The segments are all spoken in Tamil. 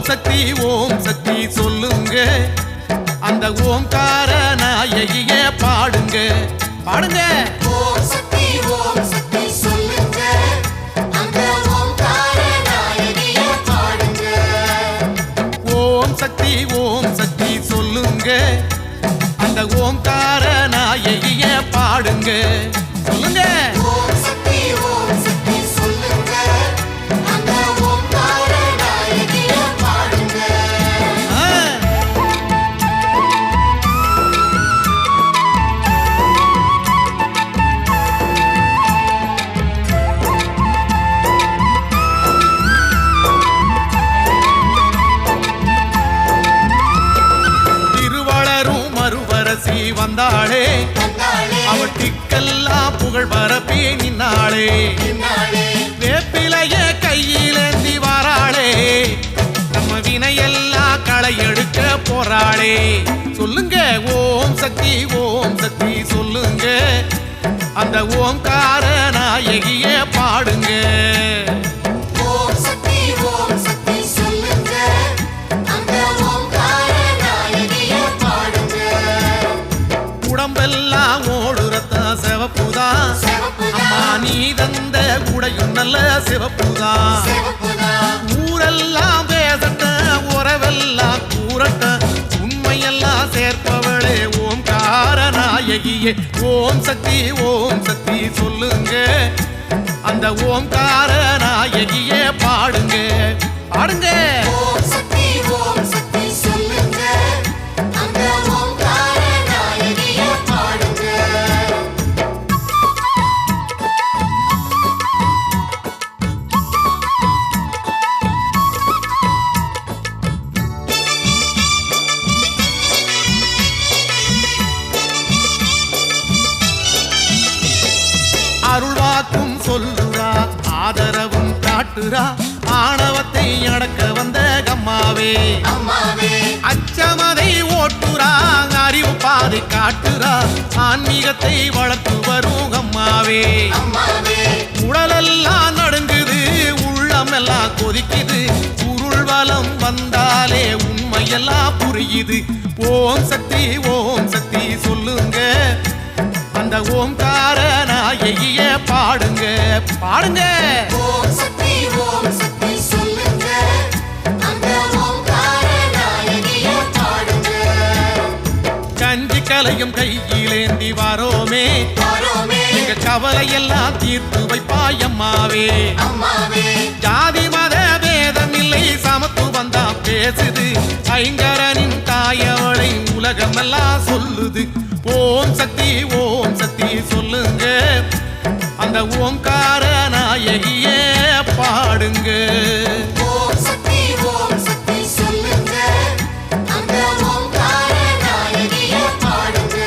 ஓம் சக்தி சொல்லுங்க அந்த ஓம்கார நாயகிய பாடுங்க பாடுங்க ஓம் சக்தி சொல்லுங்க அந்த ஓம்கார நாயகிய பாடுங்க ஓம் சக்தி சொல்லுங்க அந்த ஓம்கார நாயகிய பாடுங்க சொல்லுங்க ஓம் சக்தி சொல்லுங்க அந்த ஓம்கார நாயகிய பாடுங்க திருவளரும் மறுவரசி வந்தாளே அவள் திக்கெல்லாம் புகழ் பரப்பி நின்னாளே வேப்பிலைய கையிலேந்தி வாராளே நம்ம வினையெல்லாம் களை எடுக்க போறாளே சொல்லுங்க ஓம் சக்தி சொல்லுங்க அந்த ஓம்கார நாயகிய பாடுங்க ஓம் சக்தி சொல்லுங்க அந்த ஓம்கார நாயகிய பாடுங்க உடம்பெல்லாம் ஓடு ரத்தம் சிவப்புதான் அம்மா நீ தந்த உடையும் நல்ல சிவப்புதான் ஊரெல்லாம் பேசட்ட உறவெல்லாம் கூறட்ட உண்மையெல்லாம் சேர்ப்பவளே ஓம்கார நாயகியே ஓம் சக்தி சொல்லுங்க அந்த ஓம்கார நாயகியே பாடுங்க பாடுங்க ஓம் சக்தி சொல்லுங்க அந்த ஓம்கார நாயகிய பாடுங்க அருள்வாக்கும் சொல்லுறா ஆதரவும் காட்டுறா ஆணவத்தை அடக்க வந்த கம்மாவே அம்மாவே அச்சமதை ஓட்டுறா அறிவு பாதை காட்டுறா ஆன்மீகத்தை வளர்த்து வரும் அம்மாவே அம்மாவே உடலெல்லாம் நடுங்குது உள்ளமெல்லாம் கொதிக்குது உருள் வலம் வந்தாலே உண்மையெல்லாம் புரியுது ஓம் சக்தி சொல்லுங்க அந்த ஓம்கார நாயகிய பாடுங்க பாடுங்க ஓம் சக்தி சொல்லுங்க அந்த ஓம்கார நாயகிய பாடுங்க கஞ்சி கலையும் கையிலேந்தி வாரோமே எங்க கவலையெல்லாம் தீர்த்து வைப்பாயம்மாவே அம்மாவே ஜாதி மத பேதம் இல்லை சமத்துவம் தான் பேசுது ஐங்கரனின் தாயவளை உலகமெல்லாம் சொல்லுது ஓம் சக்தி சொல்லுங்க அந்த ஓம்கார நாயகியே பாடுங்க ஓம் சக்தி சொல்லுங்க அந்த ஓம்கார நாயகிய பாடுங்க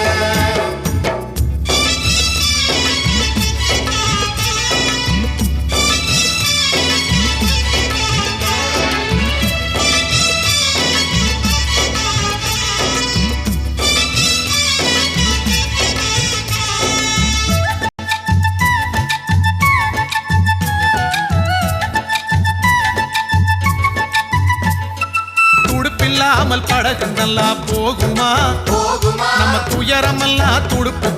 துடுப்பில்லாமல் படகு நல்லா போகுமா நம்ம துயரமெல்லாம் துடுப்பு